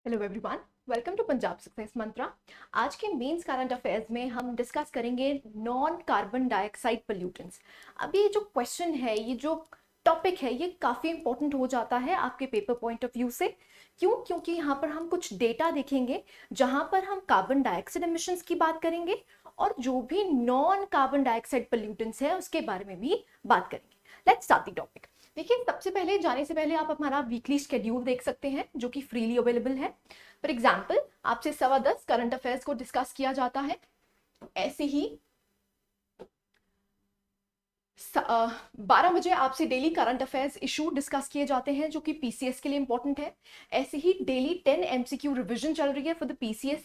Hello everyone, welcome to Punjab success Mantra. आज के mains current affairs में हम डिस्कस करेंगे नॉन कार्बन डाइऑक्साइड पोल्यूटेंट्स। अब ये जो क्वेश्चन है, ये जो टॉपिक है, ये काफ़ी इंपॉर्टेंट हो जाता है आपके पेपर पॉइंट ऑफ व्यू से। क्यों? क्योंकि यहाँ पर हम कुछ डेटा देखेंगे जहाँ पर हम कार्बन डाइऑक्साइड एमिशंस की बात करेंगे और जो भी नॉन कार्बन डाइऑक्साइड पोल्यूटेंट्स है उसके बारे में भी बात करेंगे। Let's start the topic. देखिए, सबसे पहले जाने से पहले आप हमारा वीकली शेड्यूल देख सकते हैं जो कि फ्रीली अवेलेबल है। फॉर एग्जाम्पल, आपसे 10:15 करंट अफेयर्स को डिस्कस किया जाता है। ऐसे ही 12 बजे आपसे daily current affairs issue discuss किए जाते हैं जो कि पीसीएस के लिए इंपॉर्टेंट है। ऐसे ही डेली 10 एमसीक्यू रिविजन चल रही है for the PCS.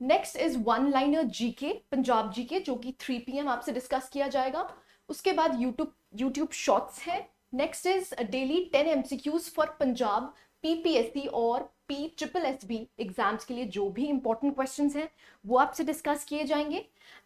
Next is one liner GK, Punjab GK, जो कि 3 PM आपसे डिस्कस किया जाएगा। उसके बाद यूट्यूब शॉर्ट्स है। Next is daily 10 MCQs for Punjab PPSC और P triple S B exams के लिए जो भी इंपॉर्टेंट क्वेश्चंस हैं वो आपसे डिस्कस किए जाएंगे।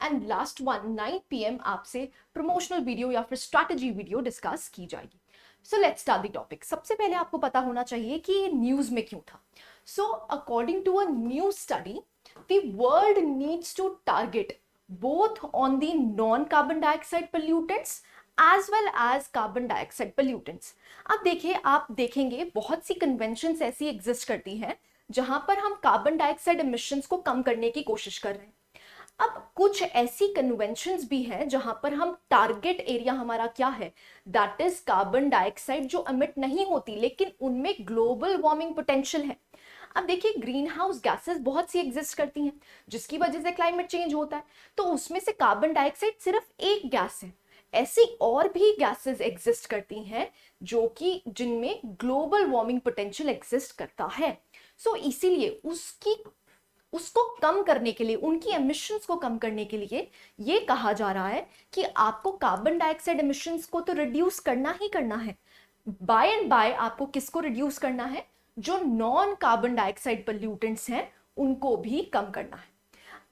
एंड लास्ट वन 9 PM आपसे प्रमोशनल वीडियो या फिर स्ट्रैटेजी वीडियो डिस्कस की जाएगी। So let's start the topic. सबसे पहले आपको पता होना चाहिए कि ये न्यूज में क्यों था। So according to a new study, the world needs to target both on the non-carbon dioxide pollutants as well as carbon dioxide pollutants। अब देखिए, आप देखेंगे बहुत सी कन्वेंशंस ऐसी एग्जिस्ट करती हैं जहां पर हम कार्बन डाइऑक्साइड एमिशंस को कम करने की कोशिश कर रहे हैं। अब कुछ ऐसी कन्वेंशंस भी हैं जहां पर हम टारगेट एरिया हमारा क्या है, दैट इज कार्बन डाइऑक्साइड जो एमिट नहीं होती लेकिन उनमें ग्लोबल वार्मिंग पोटेंशियल है। अब देखिए, ग्रीन हाउस गैसेस बहुत सी एग्जिस्ट करती हैं जिसकी वजह से क्लाइमेट चेंज होता है, तो उसमें से कार्बन डाइऑक्साइड सिर्फ एक गैस है। ऐसी और भी गैसेस एग्जिस्ट करती हैं जो कि जिनमें ग्लोबल वार्मिंग पोटेंशियल एग्जिस्ट करता है। सो इसीलिए उसको कम करने के लिए, उनकी एमिशंस को कम करने के लिए ये कहा जा रहा है कि आपको कार्बन डाइऑक्साइड एमिशंस को तो रिड्यूस करना ही करना है। बाय एंड बाय आपको किसको रिड्यूस करना है? जो नॉन कार्बन डाइऑक्साइड पोल्यूटेंट्स हैं उनको भी कम करना है।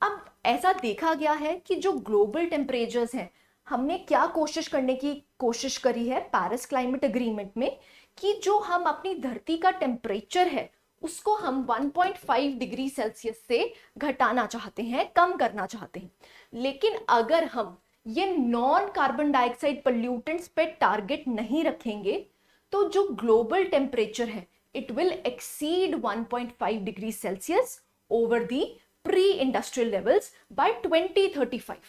अब ऐसा देखा गया है कि जो ग्लोबल टेम्परेचर्स हैं, हमने क्या कोशिश करी है पेरिस क्लाइमेट एग्रीमेंट में, कि जो हम अपनी धरती का टेम्परेचर है उसको हम 1.5 डिग्री सेल्सियस से घटाना चाहते हैं, कम करना चाहते हैं। लेकिन अगर हम ये नॉन कार्बन डाइऑक्साइड पोल्यूटेंट्स पे टारगेट नहीं रखेंगे तो जो ग्लोबल टेम्परेचर है it will exceed 1.5 degrees Celsius over the pre-industrial levels by 2035।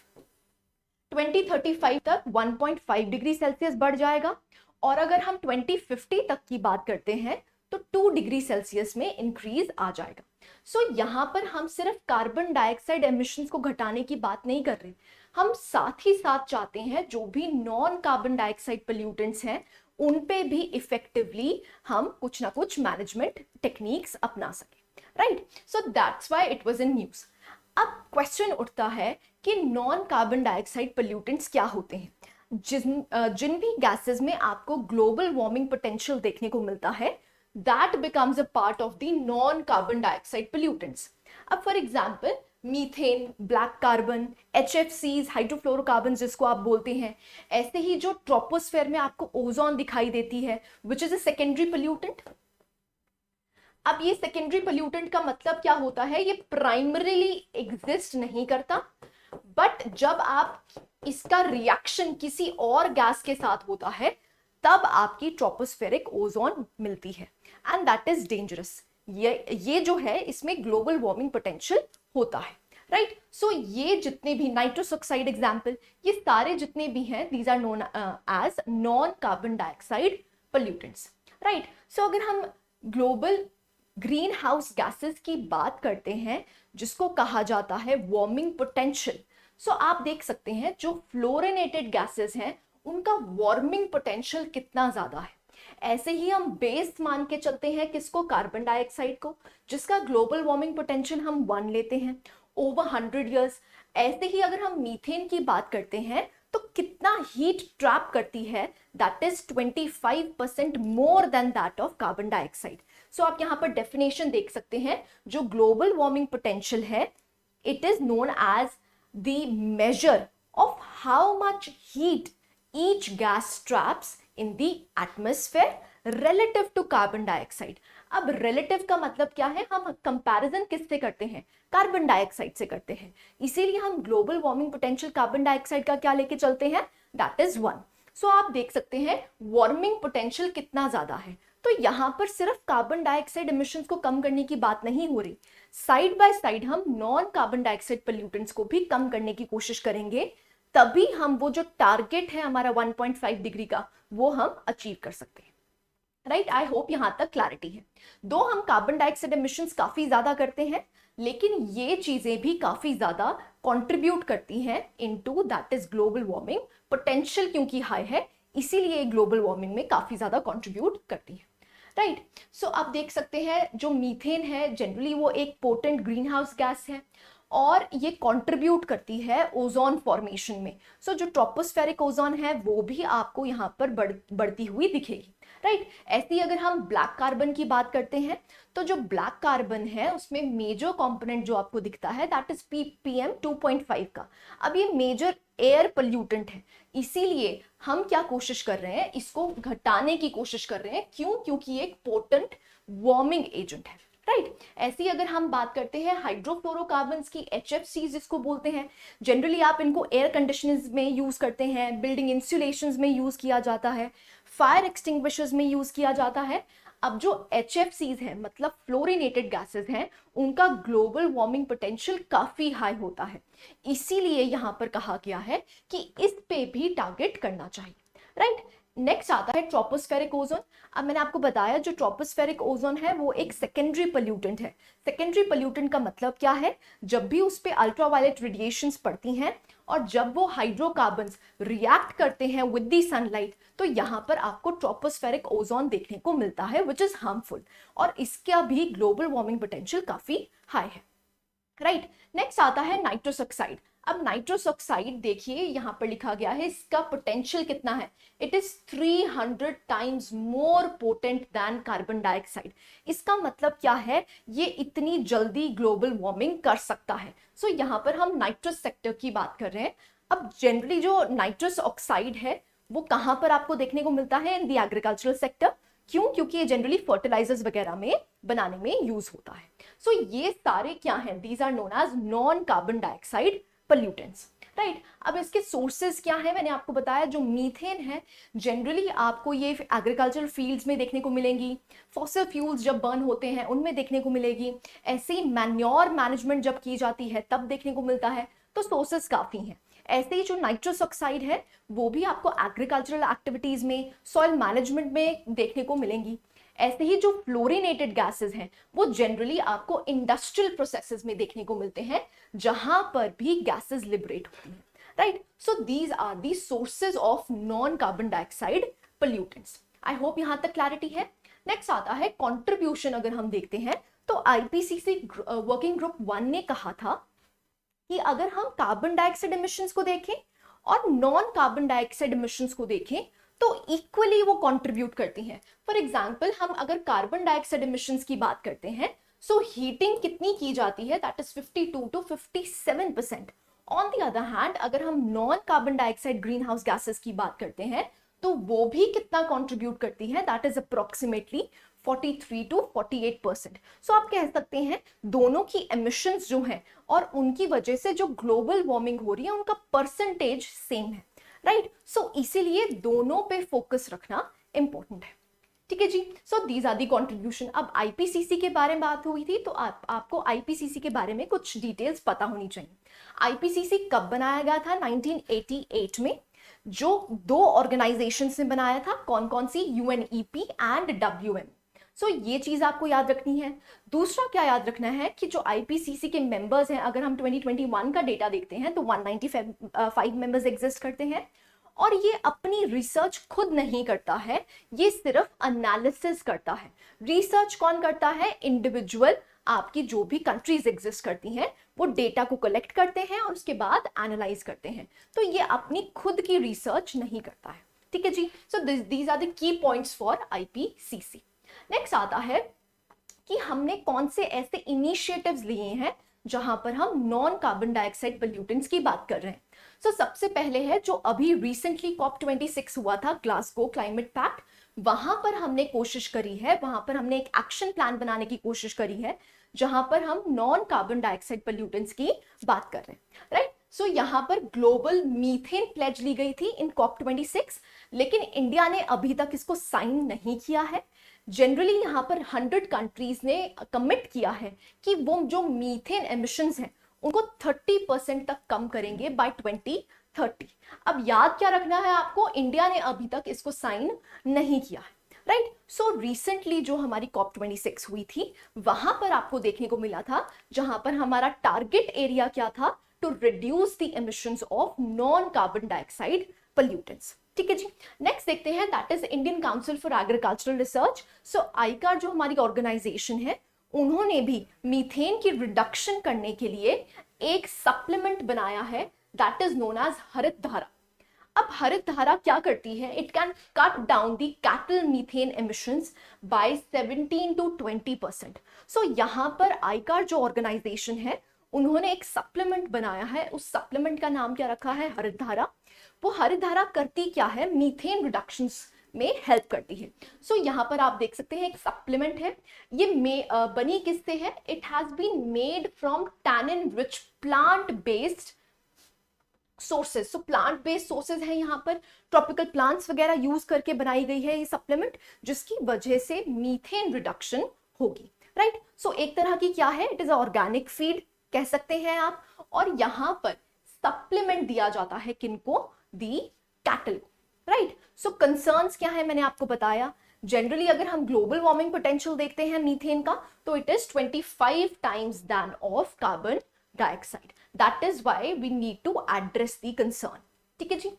2035 तक 1.5 डिग्री सेल्सियस बढ़ जाएगा और अगर हम 2050 तक की बात करते हैं तो 2 डिग्री सेल्सियस में इंक्रीज आ जाएगा। सो यहाँ पर हम सिर्फ कार्बन डाइऑक्साइड एमिशंस को घटाने की बात नहीं कर रहे, हम साथ ही साथ चाहते हैं जो भी नॉन कार्बन डाइऑक्साइड पोल्यूटेंट्स हैं उन पे भी इफेक्टिवली हम कुछ ना कुछ मैनेजमेंट टेक्निक्स अपना सके। Right, so that's why it was in news. अब क्वेश्चन उठता है कि नॉन कार्बन डाइऑक्साइड पोल्यूटेंट्स क्या होते हैं। जिन भी गैसेस में आपको ग्लोबल वार्मिंग पोटेंशियल देखने को मिलता है, that becomes a part of the non carbon dioxide pollutants. अब for example, methane, black carbon, HFCs, hydrofluorocarbon जिसको आप बोलते हैं। ऐसे ही जो ट्रोपोस्फेयर में आपको ओजोन दिखाई देती है which is a secondary pollutant. अब ये सेकेंडरी पोल्यूटेंट का मतलब क्या होता है? ये प्राइमरीली एग्जिस्ट नहीं करता, बट जब आप इसका रिएक्शन किसी और गैस के साथ होता है तब आपकी ट्रोपोस्फेरिक ओजोन मिलती है एंड दैट इज डेंजरस। ये जो है इसमें ग्लोबल वार्मिंग पोटेंशियल होता है। राइट, सो ये जितने भी नाइट्रस ऑक्साइड एग्जाम्पल, ये सारे जितने भी हैं, these are known as non carbon dioxide pollutants. Right, so अगर हम ग्लोबल ग्रीन हाउस गैसेस की बात करते हैं जिसको कहा जाता है वार्मिंग पोटेंशियल, सो आप देख सकते हैं जो फ्लोरिनेटेड गैसेस हैं उनका वार्मिंग पोटेंशियल कितना ज्यादा है। ऐसे ही हम बेस मान के चलते हैं किसको? कार्बन डाइऑक्साइड को, जिसका ग्लोबल वार्मिंग पोटेंशियल हम 1 लेते हैं ओवर 100 ईयर्स। ऐसे ही अगर हम मीथेन की बात करते हैं तो कितना हीट ट्रैप करती है, that is 25% more than that of carbon dioxide. So आप यहाँ पर डेफिनेशन देख सकते हैं, जो ग्लोबल वार्मिंग पोटेंशियल है it is known as the major of how much heat each gas traps in the atmosphere relative to carbon dioxide। अब relative का मतलब क्या है, हम कंपैरिजन किससे करते हैं, कार्बन डाइऑक्साइड से करते हैं, इसीलिए हम global warming potential carbon dioxide का क्या लेके चलते हैं, दैट इज 1। सो आप देख सकते हैं वार्मिंग पोटेंशियल कितना ज्यादा है। तो यहाँ पर सिर्फ कार्बन डाइऑक्साइड इमिशंस को कम करने की बात नहीं हो रही, साइड बाय साइड हम नॉन कार्बन डाइऑक्साइड पोल्यूटेंट्स को भी कम करने की कोशिश करेंगे, तभी हम वो जो टारगेट है हमारा 1.5 डिग्री का वो हम अचीव कर सकते हैं। राइट, आई होप यहां तक क्लैरिटी है। दो हम कार्बन डाइऑक्साइड एमिशंस काफी ज्यादा करते हैं, लेकिन ये चीजें भी काफी ज्यादा कंट्रीब्यूट करती हैं into that is global warming potential, क्योंकि हाई है इसीलिए ग्लोबल वार्मिंग में काफी ज्यादा कंट्रीब्यूट करती है। राइट, सो आप देख सकते हैं जो मीथेन है जनरली वो एक पोटेंट ग्रीन हाउस गैस है और ये कंट्रीब्यूट करती है ओजोन फॉर्मेशन में। सो जो ट्रोपोस्फेरिक ओजोन है वो भी आपको यहाँ पर बढ़ती हुई दिखेगी। राइट, ऐसी अगर हम ब्लैक कार्बन की बात करते हैं तो जो ब्लैक कार्बन है उसमें मेजर कंपोनेंट जो आपको दिखता है दैट इज पीएम 2.5 का। अब ये मेजर एयर पोल्यूटेंट है, इसीलिए हम क्या कोशिश कर रहे हैं, इसको घटाने की कोशिश कर रहे हैं। क्यों? क्योंकि ये एक पोटेंट वार्मिंग एजेंट है। राइट, ऐसी अगर हम बात करते हैं हाइड्रोफ्लोरोकार्बन्स की, HFCs जिसको बोलते हैं, जनरली आप इनको एयर कंडीशनर्स में यूज करते हैं, बिल्डिंग इंसुलेशंस में यूज किया जाता है, फायर एक्सटिंग्विशर्स में यूज किया जाता है। अब जो HFCs हैं मतलब फ्लोरिनेटेड गैसेस हैं, उनका ग्लोबल वार्मिंग पोटेंशियल काफी हाई होता है, इसीलिए यहां पर कहा गया है कि इस पे भी टारगेट करना चाहिए। राइट, नेक्स्ट आता है ट्रोपोस्फेरिक ओजोन। अब मैंने आपको बताया जो ट्रोपोस्फेरिक ओजोन है वो एक सेकेंडरी पोल्यूटेंट है। सेकेंडरी पोल्यूटेंट का मतलब क्या है, जब भी उस पे अल्ट्रावायलेट रेडिएशंस पड़ती हैं और जब वो हाइड्रोकार्बन्स रिएक्ट करते हैं विद द सनलाइट, तो यहाँ पर आपको ट्रोपोस्फेरिक ओजोन देखने को मिलता है विच इज हार्मफुल, और इसका भी ग्लोबल वार्मिंग पोटेंशियल काफी हाई है। राइट, नेक्स्ट आता है नाइट्रस ऑक्साइड। अब नाइट्रस ऑक्साइड देखिए यहाँ पर लिखा गया है इसका पोटेंशियल कितना है, it is 300 times more potent than carbon dioxide. इसका मतलब क्या है, ये इतनी जल्दी ग्लोबल वार्मिंग कर सकता है। सो यहाँ पर हम नाइट्रस सेक्टर की बात कर रहे हैं। अब जनरली जो नाइट्रस ऑक्साइड है वो कहाँ पर आपको देखने को मिलता है, इन द एग्रीकल्चरल सेक्टर। क्यों? क्योंकि ये जनरली फर्टिलाइजर्स वगैरह में बनाने में यूज होता है। सो ये सारे क्या हैं, these are known as non carbon dioxide pollutants. Right, अब इसके सोर्सेज क्या है, मैंने आपको बताया जो मीथेन है जनरली आपको ये एग्रीकल्चरल फील्ड्स में देखने को मिलेंगी, फॉसिल फ्यूल्स जब बर्न होते हैं उनमें देखने को मिलेगी, ऐसे ही मैन्योर मैनेजमेंट जब की जाती है तब देखने को मिलता है। तो सोर्सेज काफी हैं। ऐसे ही जो नाइट्रस ऑक्साइड है वो भी आपको एग्रीकल्चरल एक्टिविटीज में, सॉइल मैनेजमेंट में देखने को मिलेंगी। ऐसे ही जो फ्लोरिनेटेड गैसेस हैं वो जनरली आपको इंडस्ट्रियल प्रोसेसेस में देखने को मिलते हैं, जहां पर भी गैसेस लिबरेट होती हैं। Right, so these are the sources of non carbon dioxide pollutants. I hope यहां तक क्लैरिटी है। नेक्स्ट आता है कंट्रीब्यूशन। अगर हम देखते हैं तो आईपीसीसी वर्किंग ग्रुप 1 ने कहा था कि अगर हम कार्बन डाइऑक्साइड एमिशंस को देखें और नॉन कार्बन डाइऑक्साइड एमिशंस को देखें तो इक्वली वो कंट्रीब्यूट करती हैं। फॉर एग्जांपल हम अगर कार्बन डाइऑक्साइड एमिशंस की बात करते हैं, सो हीटिंग कितनी की जाती है, that is 52 to 57%। On the other hand अगर हम non carbon dioxide green house gases की बात करते हैं तो वो भी कितना कंट्रीब्यूट करती है, दैट इज अप्रोक्सीमेटली 43 to 48%। सो आप कह सकते हैं दोनों की एमिशंस जो हैं और उनकी वजह से जो ग्लोबल वार्मिंग हो रही है उनका परसेंटेज सेम है। राइट, सो इसीलिए दोनों पे फोकस रखना इंपॉर्टेंट है। ठीक है जी, so these are the contribution. अब आईपीसीसी के बारे में बात हुई थी तो आपको आईपीसीसी के बारे में कुछ डिटेल्स पता होनी चाहिए। आईपीसीसी कब बनाया गया था, 1988 में, जो दो ऑर्गेनाइजेशन ने बनाया था। कौन कौन सी, यूएनईपी एंड WM। सो ये चीज आपको याद रखनी है। दूसरा क्या याद रखना है कि जो आईपीसीसी के मेंबर्स हैं, अगर हम 2021 का डेटा देखते हैं तो 195 मेंबर्स एग्जिस्ट करते हैं, और ये अपनी रिसर्च खुद नहीं करता है, ये सिर्फ एनालिसिस करता है। रिसर्च कौन करता है, इंडिविजुअल आपकी जो भी कंट्रीज एग्जिस्ट करती हैं वो डेटा को कलेक्ट करते हैं और उसके बाद एनालाइज करते हैं। तो ये अपनी खुद की रिसर्च नहीं करता है। ठीक है जी, so these are the key points for IPCC. Next आता है कि हमने कौन से ऐसे इनिशिएटिव्स लिए हैं जहां पर हम नॉन कार्बन डाइऑक्साइड पोल्यूटेंट्स की बात कर रहे हैं। सो सबसे पहले है जो अभी रिसेंटली COP26 हुआ था, ग्लासगो क्लाइमेट पैक्ट, वहां पर हमने कोशिश करी है, वहां पर हमने एक एक्शन प्लान बनाने की कोशिश करी है जहां पर हम नॉन कार्बन डाइऑक्साइड पोल्यूटेंट्स की बात कर रहे हैं, राइट। सो यहाँ पर ग्लोबल मीथेन प्लेज ली गई थी इन COP26, लेकिन इंडिया ने अभी तक इसको साइन नहीं किया है। जनरली यहाँ पर 100 कंट्रीज ने कमिट किया है कि वो जो मीथेन एमिशंस हैं उनको 30% तक कम करेंगे बाय 2030। अब याद क्या रखना है आपको, इंडिया ने अभी तक इसको साइन नहीं किया है, राइट। सो रिसेंटली जो हमारी COP26 हुई थी वहां पर आपको देखने को मिला था, जहां पर हमारा टारगेट एरिया क्या था, to reduce the emissions of non carbon dioxide pollutants. ठीक है जी। नेक्स्ट देखते हैं, that is Indian council for agricultural research. So ICAR जो हमारी ऑर्गेनाइजेशन है, उन्होंने भी मीथेन की रिडक्शन करने के लिए एक सप्लीमेंट बनाया है, दैट इज नोन एज हरित धारा। अब हरित धारा क्या करती है, it can cut down the cattle methane emissions by 17 to 20%। So यहाँ पर आईकार जो ऑर्गेनाइजेशन है, उन्होंने एक सप्लीमेंट बनाया है, उस सप्लीमेंट का नाम क्या रखा है, हरित धारा। वो हरित धारा करती क्या है, मीथेन रिडक्शंस में हेल्प करती है। सो यहाँ पर आप देख सकते हैं एक सप्लीमेंट है, ये बनी किससे है, it has been made from tannin rich plant based sources. So plant based sources है, यहाँ पर ट्रॉपिकल प्लांट्स वगैरह यूज करके बनाई गई है ये सप्लीमेंट, जिसकी वजह से मीथेन रिडक्शन होगी, राइट। सो एक तरह की क्या है, इट इज ऑर्गेनिक फीड कह सकते हैं आप, और यहाँ पर सप्लीमेंट दिया जाता है किनको, दी कैटल को, राइट। सो कंसर्न्स क्या है, मैंने आपको बताया। जनरली अगर हम ग्लोबल वार्मिंग पोटेंशियल देखते हैं मीथेन का, तो it is 25 times than of carbon dioxide. That is why we need to address the concern. ठीक है जी।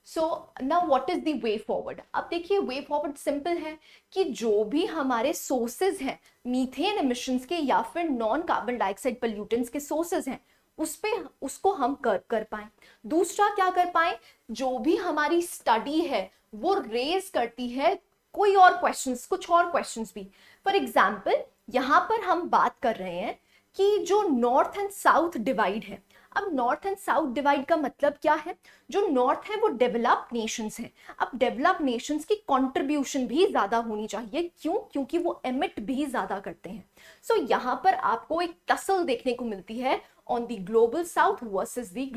So now what is the way forward. अब देखिए वे फॉरवर्ड सिंपल है कि जो भी हमारे सोर्सेज हैं मीथेन एमिशंस के या फिर नॉन कार्बन डाइऑक्साइड पोल्यूटेंट्स के सोर्सेज हैं, उसको हम कर पाए। दूसरा क्या कर पाए, जो भी हमारी स्टडी है वो रेज करती है कोई और क्वेश्चंस, कुछ और क्वेश्चंस भी। फॉर एग्जाम्पल यहाँ पर हम बात कर रहे हैं कि जो नॉर्थ एंड साउथ डिवाइड है, अब नॉर्थ एंड साउथ डिवाइड का मतलब क्या है, जो नॉर्थ है वो डेवलप्ड नेशंस हैं। अब डेवलप्ड नेशंस की कंट्रीब्यूशन भी ज्यादा होनी चाहिए, क्यों, क्योंकि वो एमिट भी ज्यादा करते हैं। सो यहाँ पर आपको एक टसल देखने को मिलती है on the global south versus the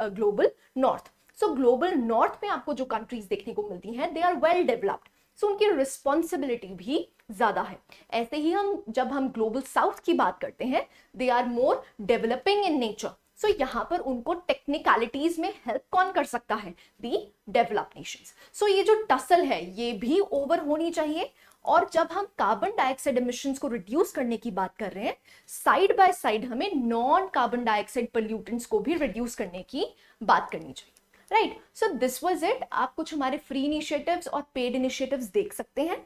global north. So global north में आपको जो कंट्रीज देखने को मिलती हैं, दे आर वेल डेवलप्ड, सो उनकी रिस्पॉन्सिबिलिटी भी ज्यादा है। ऐसे ही जब हम ग्लोबल साउथ की बात करते हैं, they are more developing in nature. So यहाँ पर उनको टेक्निकलिटीज में हेल्प कौन कर सकता है, दी डेवलप्ड नेशंस। सो ये जो टसल है ये भी ओवर होनी चाहिए। और जब हम कार्बन डाइऑक्साइड एमिशंस को रिड्यूस करने की बात कर रहे हैं, साइड बाय साइड हमें नॉन कार्बन डाइऑक्साइड पोल्यूटेंट्स को भी रिड्यूस करने की बात करनी चाहिए, right. So this was it. आप कुछ हमारे फ्री इनिशिएटिव्स और पेड इनिशिएटिव्स देख सकते हैं।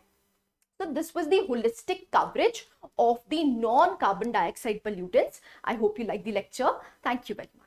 So this was the holistic coverage of the non-carbon dioxide pollutants. I hope you like the lecture. Thank you very much.